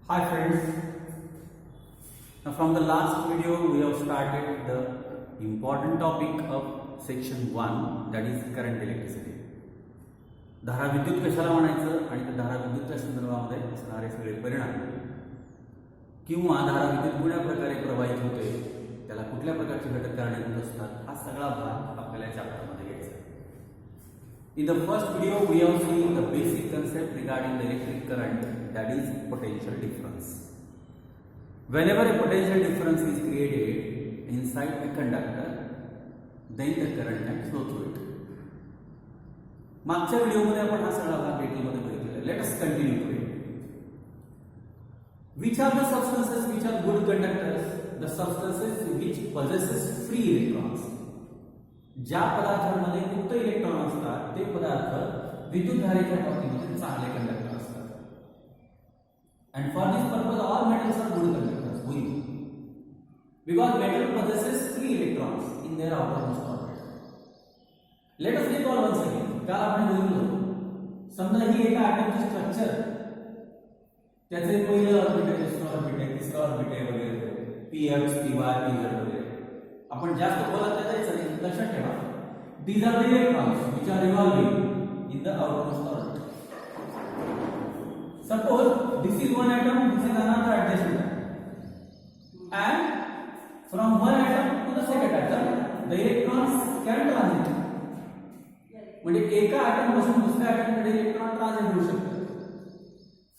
Hi friends, now from the last video we have started the important topic of section 1, that is current electricity. धारा विद्युत कशाला म्हणायचं आणि त्या धारा विद्युतच्या संदर्भामध्ये असणारे सगळे परिणाम किंवा धारा विद्युत कुठल्या प्रकारे प्रवाहित होते, त्याला कुठल्या प्रकारचे घटक कारणीभूत असतात, हा सगळा भाग आपल्याला चॅप्टरमध्ये घ्यायचा आहे. In the first video we have seen the basic concept regarding the electric current, that is potential difference. Whenever a potential difference is created inside a conductor, then the current can flow through it. मागच्या व्हिडिओमध्ये आपण हा सगळा भाग डिटेलमध्ये बघितलेला आहे. Let us continue today. Which are the substances which are good conductors? The substances which possesses free electrons. ज्या पदार्थांमध्ये मुक्त इलेक्ट्रॉन असतात ते पदार्थ विद्युत धारेच्या बाबतीमध्ये चांगले कंडक्टर असतात. And for this purpose all metals are good conductors. Why? Because metal possesses free electrons in their outermost orbit. Let us recall once again. काल आपण बोललो समजा ही एका ॲटमची स्ट्रक्चर, त्याचे पहिलं ऑर्बिट आहे, दुसरं ऑर्बिट आहे, तिसरं ऑर्बिट आहे वगैरे, px py pz वगैरे. आपण जास्त बोलत जायचं नाही, लक्षात ठेवा. These are the electrons which are revolving in the outermost orbit. Suppose this is one atom, this is another adjacent atom, and from one atom to the second atom the electrons can transit. म्हणजे एका item पासून दुसऱ्या ॲटमकडे electron transit होऊ शकतात.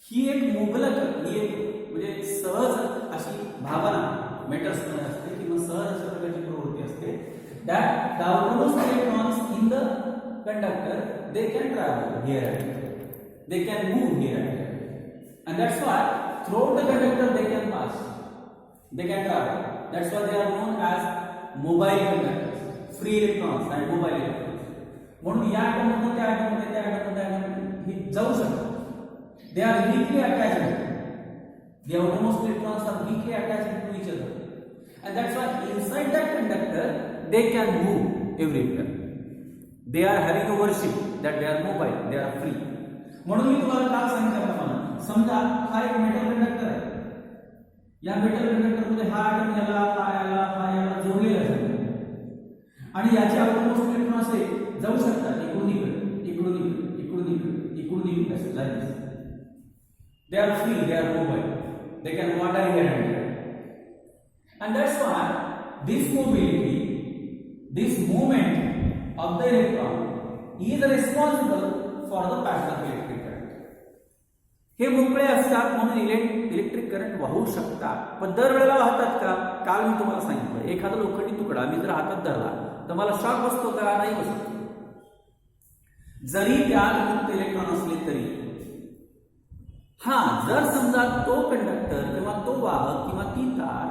ही एक मुबलक, ही एक म्हणजे सहज अशी भावना मेटल्समध्ये असते किंवा सहज अशा प्रकारची प्रवृत्ती असते. That the outermost electrons in the conductor they can travel here and there, they can move here and there, and that's why throughout the conductor they can pass, they can travel. That's why they are known as mobile conductors, free electrons and mobile electrons. म्हणून या ॲटममधून त्या ॲटममध्ये, त्या ॲटममध्ये हे जाऊ शकतात. They are weakly attached. The outermost electrons are weakly attached to each other, and that's why inside that conductor they can move everywhere. They are having a worship that they are mobile, they are free. म्हणून मी तुम्हाला काल सांगितल्याप्रमाणे समजा हा एक metal conductor आहे. या मेटल कंडक्टरमध्ये हा ॲटम याला जोडलेला आहे आणि याचे आउटरमोस्ट इलेक्ट्रॉन असे जाऊ शकतात इकडून इकडे, इकडून इकडे, इकडून इकडे, इकडून इकडे असे line. They are free, they are mobile, they can wander here and there, and that's why this mobility, this movement of the electron is responsible for the passage of electric current. हे मोकळे असतात म्हणून electric current वाहू शकतात. पण दरवेळेला वाहतात का? काल मी तुम्हाला सांगितलं एखादा लोखंडी तुकडा मी जर हातात धरला तर मला शॉक बसतो का? नाही बसत. जरी त्यात मुक्त इलेक्ट्रॉन असले तरी. हा, जर समजा तो कंडक्टर किंवा तो वाहक किंवा ती तार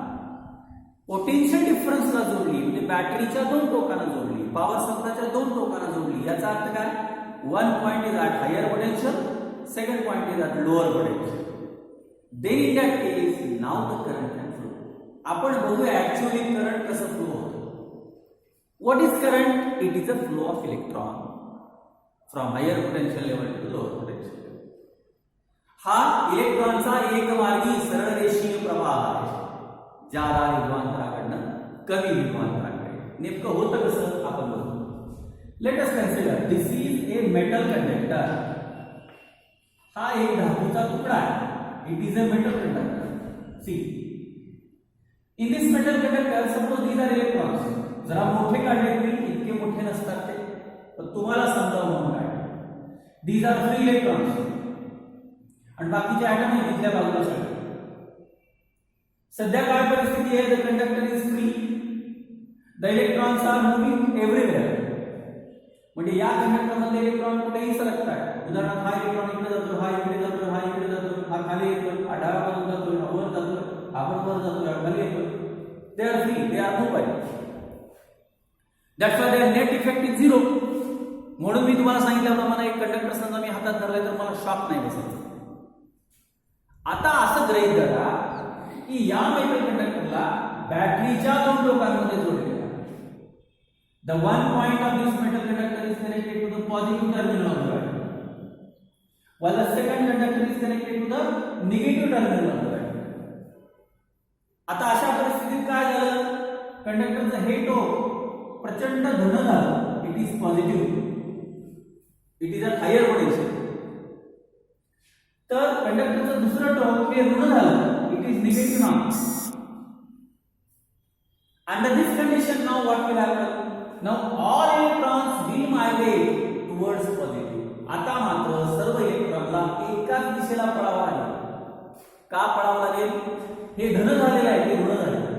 पोटेन्शियल डिफरन्सला जोडली, म्हणजे बॅटरीच्या दोन टोकांना जोडली, पॉवर सप्लायच्या दोन टोकांना जोडली, याचा अर्थ काय? One point is at higher potential, second point is at lower potential. Then in that case now the current can flow. आपण बघूया ऍक्च्युअली करंट कसं फ्लो होतं. What is current? It is a flow of electron from higher potential level to lower potential. हा इलेक्ट्रॉनचा एकमार्गी सरळ रेषीय प्रवाह आहे, ज्यादा विभवांतराकडनं कमी विभवांतराकडे. नेमकं होतं कसं आपण बघू. Let us consider this is a metal conductor. हा एक धातूचा तुकडा आहे. It is a metal conductor. See, in this metal conductor suppose these are electrons. जरा मोठे काढले तरी इतके मोठे नसतात ते, पण तुम्हाला समजावून म्हणून काय, दीज आर फ्री इलेक्ट्रॉन्स आणि बाकीचे ॲटम आहे तिथल्या बाजूला सगळे. सध्या काय परिस्थिती आहे? The conductor is free, the electrons are moving everywhere. म्हणजे या कंडक्टर मधले इलेक्ट्रॉन कुठेही सरकतात. उदाहरणार्थ हा इलेक्ट्रॉन इकडे जातो, हा इकडे जातो, हा इकडे जातो, हा खाली येतो, हा डाव्या बाजूला जातो, हा वर जातो, हा पण वर जातो, हा खाली येतो. They are free, they are mobile. That's why their net effect is zero. म्हणून मी तुम्हाला सांगितल्याप्रमाणे एक कंडक्टर समजा मी हातात धरलाय तर मला शॉक नाही बसत. आता असं गृहीत धरा की या मेटल कंडक्टरला बॅटरीच्या दोन टोकांमध्ये जोडलेला आहे. The one point of this metal conductor is connected to the positive terminal of the battery, while the second conductor is connected to the negative terminal of the कंडक्टरचं हे टोक प्रचंड धन झालं, it is positive, it is a higher potential. तर कंडक्टरचं दुसरं टोक हे ऋण झालं, it is negative now. Under this condition, now what will happen? Now all electrons will migrate towards positive. आता मात्र सर्व इलेक्ट्रॉनला एकाच दिशेला पळावं लागेल. का पळावं लागेल? हे धन झालेलं आहे, हे ऋण झालेलं आहे.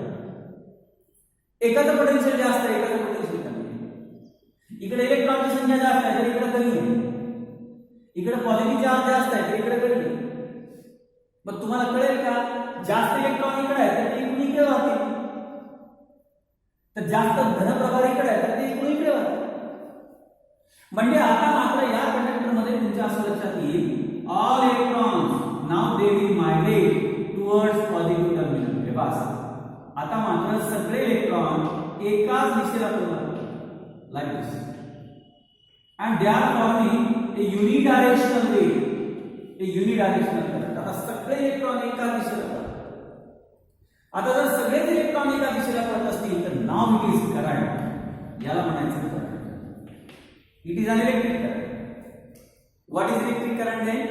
एकाचं पोटेन्शियल जास्त आहे, एकाचं पोटेन्शियल कमी आहे. इकडे इलेक्ट्रॉनची संख्या जास्त आहे तर इकडे कमी आहे. इकडे पॉझिटिव्ह चार्ज जास्त आहे तर इकडे कमी आहे. मग तुम्हाला कळेल का, जास्त इलेक्ट्रॉन इकडे आहे तर ते इकडे राहतील, तर जास्त धनप्रभार इकडे आहे तर ते इकडे वाहते. म्हणजे आता मात्र या कंडक्टरमध्ये तुमच्या असं लक्षात येईल, all electrons now they will migrate towards positive terminal. हे बस, आता मात्र सगळे इलेक्ट्रॉन एकाच दिशेला पळतात, like this, and they are forming a unidirectional way, A unidirectional current. आता सगळे इलेक्ट्रॉन एकाच दिशेला पळतात. आता जर सगळेच इलेक्ट्रॉन एका दिशेला पळत असतील तर नाव इट इज करंट. याला म्हणायचं current. It is an electric current. What is electric current then?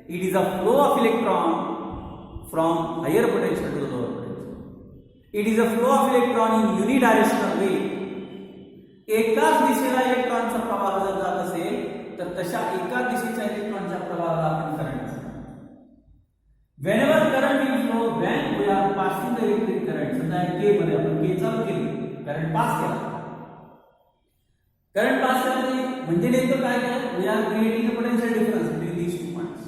It is a flow of electron from higher potential to lower potential. It is a flow of electron in unidirectional way. एकाच दिशेला इलेक्ट्रॉनचा प्रवाह जर जात असेल तर तशा एकाच दिशेच्या इलेक्ट्रॉनच्या प्रवाहाला आपण current. Whenever current will flow when we are passing the electric current, समजा K मध्ये आपण K चालू केली, करंट पास केला. करंट पास केला म्हणजे नेमकं काय केलं? We are creating a potential difference between these 2 points.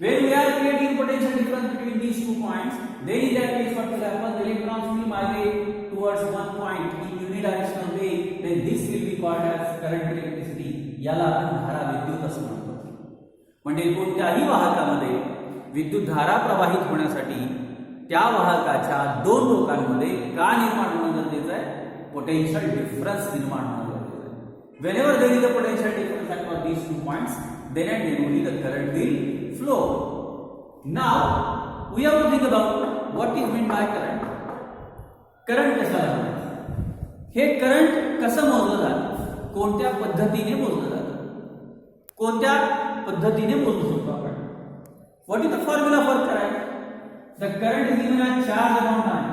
When we are creating potential difference between these 2 points, then in that case what will happen? The electrons will migrate towards one point in unidirectional way. Then this will be called as current electricity. याला आपण धारा विद्युत असं म्हणतो. म्हणजे कोणत्याही वाहकामध्ये विद्युत धारा प्रवाहित होण्यासाठी त्या वाहकाच्या दोन टोकांमध्ये का निर्माण होणं गरजेचं आहे? पोटेन्शियल डिफरन्स निर्माण होणं गरजेचं आहे. Whenever there is a potential difference across these 2 points, then and then only the current will flow. Now we have to think about what is meant by current. Current कशाला म्हणतात? हे current कसं मोजलं जातं? कोणत्या पद्धतीने मोजलं जातं? कोणत्या पद्धतीने मोजू शकतो आपण? What is the formula for current? The current is given as charge upon time.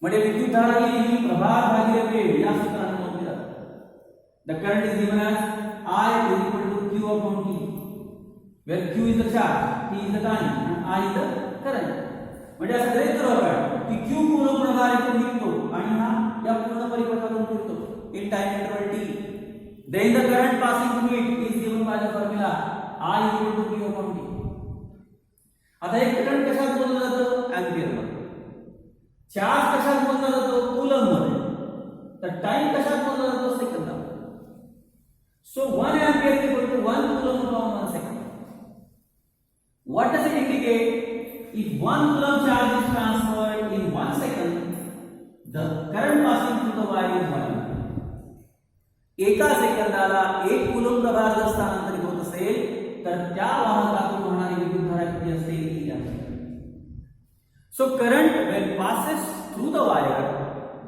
म्हणजे विद्युतधारा ही नेहमी प्रभार भागिले वेळ या सूत्राने मोजली जाते. The current is given as I is equal to Q upon T, where Q is the charge, T is the time, and I is the current. म्हणजे असं गृहीत धरू आपण की Q पूर्ण प्रभार इथून निघतो आणि हा या पूर्ण परिपथातून फिरतो in time interval T. Then the current passing through it is given by the formula I is equal to Q upon T. आता एक करंट कशात मोजलं जातं? एम्पियर मध्ये. चार्ज कशात मोजला जातो? कूलम मध्ये. तर टाइम कशात मोजला जातो? सेकंदामध्ये. So 1 ampere is equal to 1 coulomb upon 1 second. What does it indicate? If 1 coulomb charge is transferred in 1 second, the current passing through the wire is 1 ampere. एका सेकंदाला 1 कूलम प्रभार जर स्थानांतरित होत असेल तर त्या वाहकातून होणारी विद्युतधारा किती असते? 1 ampere. So current when passes through the wire,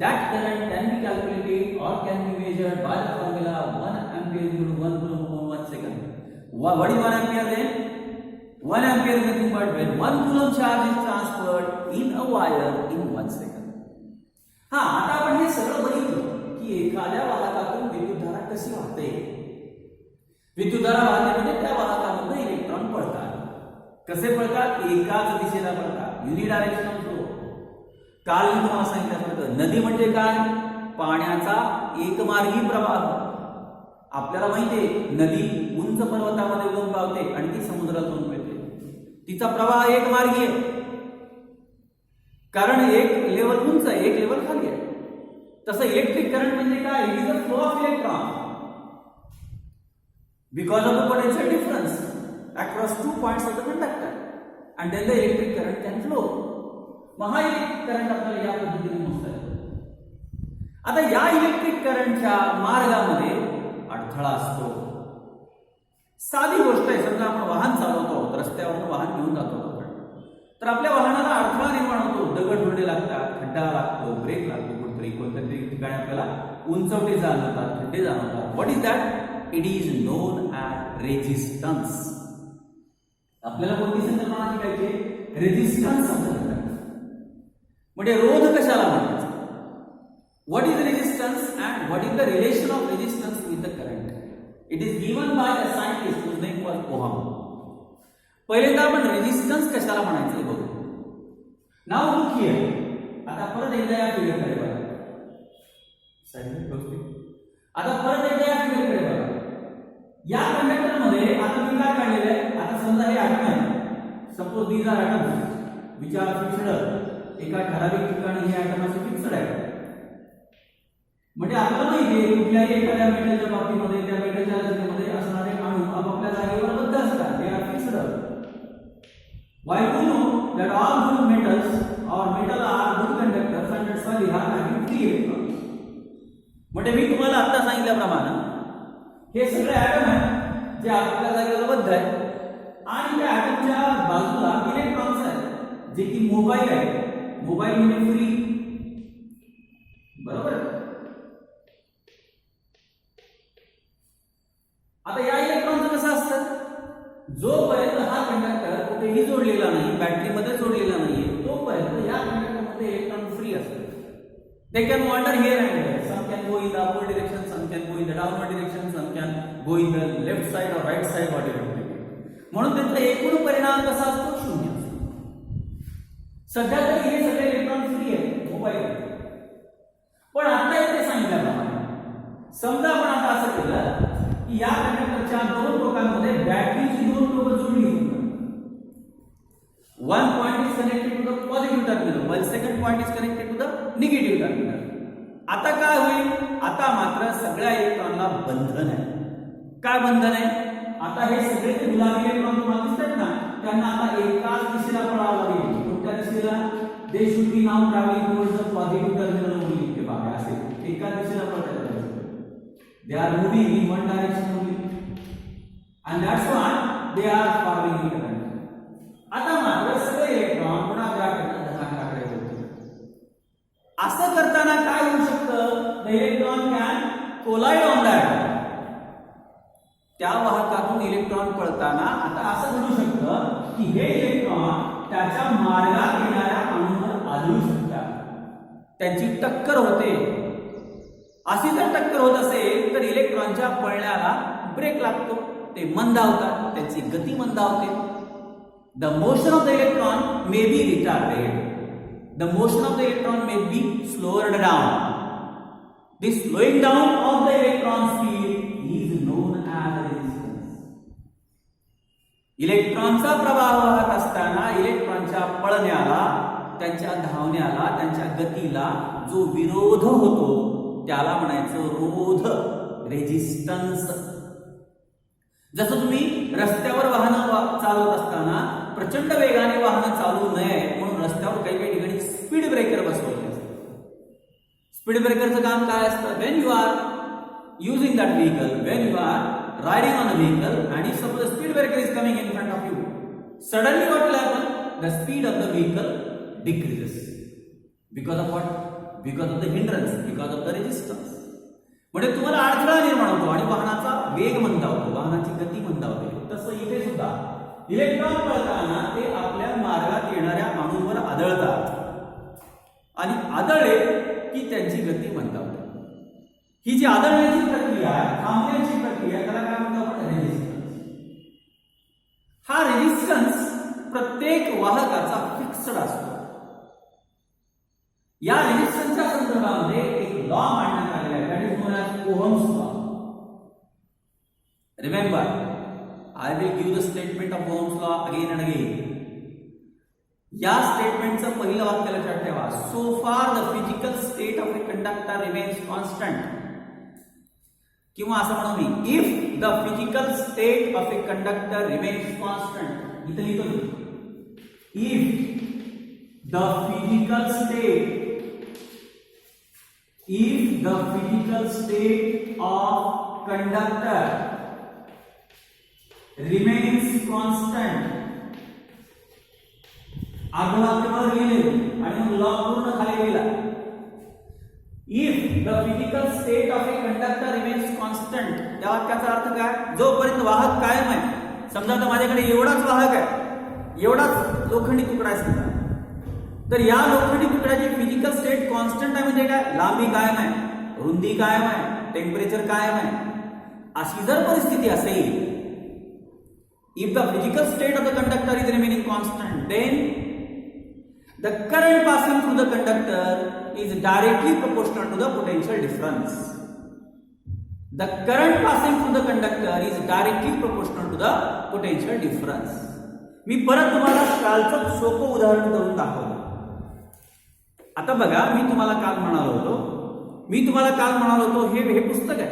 that current can be calculated or can be measured by the formula 1 ampere is equal to 1 coulomb upon 1 second. What is 1 ampere then? 1 ampere is nothing but when 1 coulomb charge is transferred in a wire in 1 second. हाँ, आता आपण हे सरळ बघितलं की एखाद्या वाहकातून विद्युतधारा कशी वाहते. विद्युतधारा वाहते म्हणजे त्या वाहकामध्ये इलेक्ट्रॉन पळतात. कसे पळतात? एकाच दिशेला पळतात. Unidirectional flow. काल मी तुम्हाला सांगितलं होतं नदी म्हणजे काय? पाण्याचा एकमार्गी प्रवाह. आपल्याला माहितीये नदी उंच पर्वतामध्ये उगम पावते आणि ती समुद्रातून मिळते. तिचा प्रवाह एकमार्गी आहे कारण एक लेवल उंच आहे, एक लेवल खाली आहे. तसं इलेक्ट्रिक करंट म्हणजे काय? It is a flow of electron because of the potential difference across 2 points of the conductor, and then the electric current can flow. मग हा इलेक्ट्रिक करंट आपल्याला या पद्धतीने मोजता येतो. आता या इलेक्ट्रिक करंटच्या मार्गामध्ये अडथळा असतो. साधी गोष्ट आहे. समजा आपण वाहन चालवतो, रस्त्यावरून वाहन घेऊन जातो आपण, तर आपल्या वाहनाला अडथळा निर्माण होतो. दगड धुळले लागतात, खड्डा लागतो, ब्रेक लागतो, कुठेतरी कोणत्या तरी ठिकाणी आपल्याला उंचवटे जाणवतात, खड्डे जाणवतात. What is that? It is known as resistance. आपल्याला कोणती संकल्पना शिकायची? रेजिस्टन्स संकल्पना. म्हणजे रोध कशाला म्हणायचं? What is resistance and what is the relation of resistance with the current? It is given by a scientist whose name was ohm. पहिल्यांदा आपण रेजिस्टन्स कशाला म्हणायचं हे बघू. Now look here. आता परत एकदा या फिगरकडे बघा. आता परत एकदा या फिगरकडे बघा. या कंडक्टर मध्ये आता मी काय काढलेलं आहे? आता समजा हे ॲटम आहे. Suppose these are atoms which are fixed. एका ठराविक ठिकाणी हे ॲटम असे फिक्स्ड आहे. म्हणजे आपल्याला माहिती आहे कुठल्याही एखाद्या मेटलच्या बाबतीमध्ये त्या मेटलच्या रचनेमध्ये असणारे अणू आपापल्या जागेवर बद्ध असतात. ते are fixed. Why we know that all good metals or metal are good conductors and that's why they have having free electrons. म्हणजे मी तुम्हाला आता सांगितल्याप्रमाणे हे सगळे ॲटम आहेत जे आपल्या जागेवर बद्ध आहेत आणि त्या ॲटमच्या बाजूला इलेक्ट्रॉन्स आहेत जे की मोबाईल आहे. मोबाईल म्हणजे फ्री. बरोबर. आता या इलेक्ट्रॉनचं कसं असतं? जोपर्यंत हा कंडक्टर कुठेही जोडलेला नाही, बॅटरीमध्ये जोडलेला नाहीये, तोपर्यंत या कंडक्टरमध्ये इलेक्ट्रॉन फ्री असतात. They can wander here and there. Some can go in the upward direction, some can go in the downward direction, some can go in the left side और राइट साइड, व्हॉटएव्हर. म्हणून त्यांचा एकूण परिणाम कसा असतो? शून्य असतो. सध्या तरी हे सगळे इलेक्ट्रॉन फ्री आहेत मोबाईल. पण आता इथे सांगितल्याप्रमाणे समजा आपण आता असं केलं की या कंडक्टरच्या दोन टोकांमध्ये बॅटरीची दोन टोकं जोडली आहेत. One point is connected to the positive terminal while second point is connected to the negative terminal. आता काय होईल? आता मात्र सगळ्या इलेक्ट्रॉनला बंधन आहे. काय बंधन आहे? आता हे सगळे जे गुलाबी इलेक्ट्रॉन तुम्हाला दिसतात ना, त्यांना आता एकाच दिशेला पळावं लागेल. कोणत्या दिशेला? They should be now travelling towards the positive terminal only. ते बघा असे एकाच दिशेला पळतात. They are moving in one direction only, and that's why they are forming the current. आता मात्र सगळे इलेक्ट्रॉन पुन्हा धनात्मकाकडे वळतील. असं करताना काय होऊ शकतं? The electron can collide on that. त्या वाहकातून इलेक्ट्रॉन पळताना आता असं घडू शकतं की हे इलेक्ट्रॉन त्याच्या मार्गात येणाऱ्या अणूंवर आदळू शकतात. त्यांची टक्कर होते. अशी जर टक्कर होत असेल तर इलेक्ट्रॉनच्या पळण्याला ब्रेक लागतो. ते मंदावतात, त्यांची गती मंदावते. The motion of the electron may be retarded. The motion of the electron may be slowered down. This slowing down of the electron speed is known as resistance. इलेक्ट्रॉनचा प्रवाह वाहत असताना इलेक्ट्रॉनच्या पळण्याला, त्यांच्या धावण्याला, त्यांच्या गतीला जो विरोध होतो त्याला म्हणायचं रोध, रेजिस्टन्स. जसं तुम्ही रस्त्यावर वाहन चालवत असताना प्रचंड वेगाने वाहन चालवू नये म्हणून रस्त्यावर काही काही ठिकाणी स्पीड ब्रेकर बसवले असतात. स्पीड ब्रेकरचं काम काय असतं? When you are using that vehicle, when you are riding on a vehicle and if suppose the speed breaker is coming in front of you, suddenly what will happen? The speed of the vehicle decreases. Because of what? Because of the hindrance, because of the resistance. म्हणजे तुम्हाला अडथळा निर्माण होतो आणि वाहनाचा वेग मंदावतो, वाहनाची गती मंदावते. तसं इथे सुद्धा इलेक्ट्रॉन पळताना ते आपल्या मार्गात येणाऱ्या अणूंवर आदळतात आणि आदळले की त्यांची गती मंदावते. ही जी आदळण्याची प्रक्रिया आहे, थांबण्याची प्रक्रिया, त्याला काय म्हणतो आपण? रेजिस्टन्स. हा रेजिस्टन्स प्रत्येक वाहकाचा फिक्स्ड असतो. या रेजिस्टन्सच्या संदर्भामध्ये एक लॉ मांडण्यात आलेला आहे, that is known as Ohm's law. Remember, I will give the statement of Ohm's law again and again. या स्टेटमेंटचं पहिलं वाक्य लक्षात ठेवा. So far the physical state of a conductor remains constant. किंवा असं म्हणू मी, if the physical state of a conductor remains constant. इथं लिहितो मी, इफ the physical state of conductor remains constant आग्रहावर लिहिले आणि मग लॉ पूर्ण खाली लिहिला. If the physical state of a conductor remains constant, या वाक्याचा अर्थ काय? जोपर्यंत वाहक कायम आहे. समजा आता माझ्याकडे एवढाच वाहक आहे, एवढाच लोखंडी तुकडा आहे समजा, तर या लोखंडी तुकड्याची फिजिकल स्टेट कॉन्स्टंट आहे म्हणजे काय? लांबी कायम आहे, रुंदी कायम आहे, टेम्परेचर कायम आहे. अशी जर परिस्थिती असेल, if the physical state of the conductor is remaining constant, then the current passing through the conductor is directly proportional to the potential difference. The current passing through the conductor is directly proportional to the potential difference. मी परत तुम्हाला कालचं सोपं उदाहरण करून दाखवलं. आता बघा, मी तुम्हाला काल म्हणालो होतो हे पुस्तक आहे.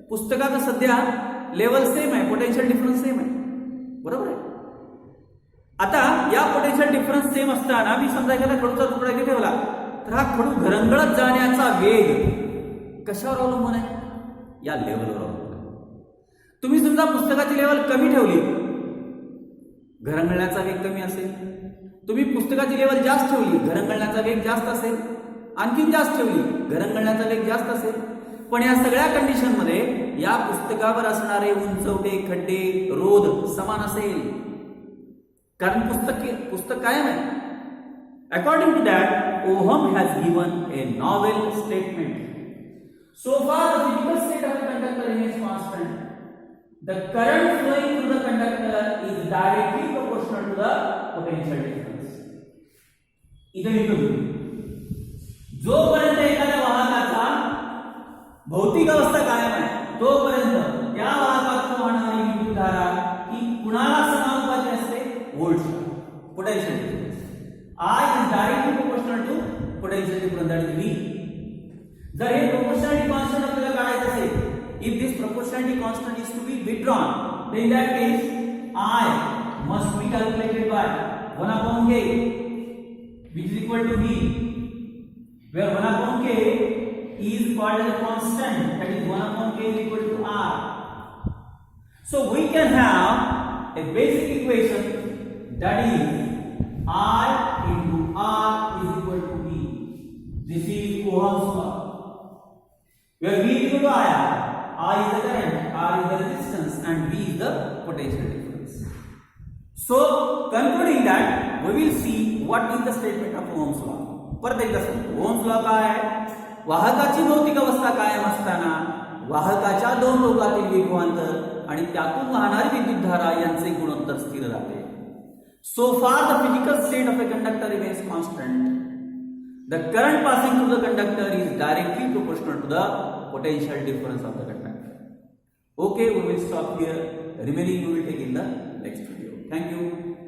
पुस्तकाचं सध्या लेवल सेम आहे, पोटेन्शियल डिफरन्स सेम आहे, बरोबर आहे. आता या पोटेन्शियल डिफरन्स सेम असताना मी समजा एखादा खडूचा तुकडा इथे ठेवला, तर हा खडू घरंगळत जाण्याचा वेग कशावर अवलंबून आहे? या लेवलवर अवलंबून आहे. तुम्ही समजा पुस्तकाची लेवल कमी ठेवली, घरंगळण्याचा वेग कमी असेल. तुम्ही पुस्तकाची लेवल जास्त ठेवली, घरंगळण्याचा वेग जास्त असेल. आणखीन जास्त ठेवली, घरंगळण्याचा वेग जास्त असेल. पण या सगळ्या कंडिशन मध्ये या पुस्तकावर असणारे उंचवटे, खड्डे, रोध समान असेल, कारण पुस्तक कायम आहे. According to that, Ohm has given a novel statement. So far the physical state of the conductor remains constant. The current flowing through the conductor is directly proportional to the potential difference. इथे लिहितो, जोपर्यंत एखाद्या वाहकाचा भौतिक अवस्था कायम आहे, तोपर्यंत त्या वाहकातून वाहणारी विद्युतधारा ही कुणाला समानुपाती असते? Volts. Potential difference I is directly proportional to potential difference, that is V. जर हे proportionality constant आपल्याला काढायचं असेल, if this proportionality constant is to be withdrawn, then in that case I must be calculated by 1 upon K, which is equal to V, where 1 upon K is called as a constant, that is 1 upon K is equal to R. So we can have a basic equation that is I into R is equal to V. This is Ohm's law, where V is equal to IR. I is the current, R is the resistance, and V is the potential difference. So, concluding that, we will see what is the statement of Ohm's law. परत एकदा सांगतो, Ohm's law काय आहे? वाहकाची भौतिक अवस्था कायम असताना वाहकाच्या दोन टोकातील विभवांतर आणि त्यातून वाहणारी विद्युतधारा यांचे गुणोत्तर स्थिर राहते. So far the physical state of a conductor remains constant. The current passing through the conductor is directly proportional to the potential difference of the conductor. Okay, we will stop here. Remaining we will take in the next video. Thank you.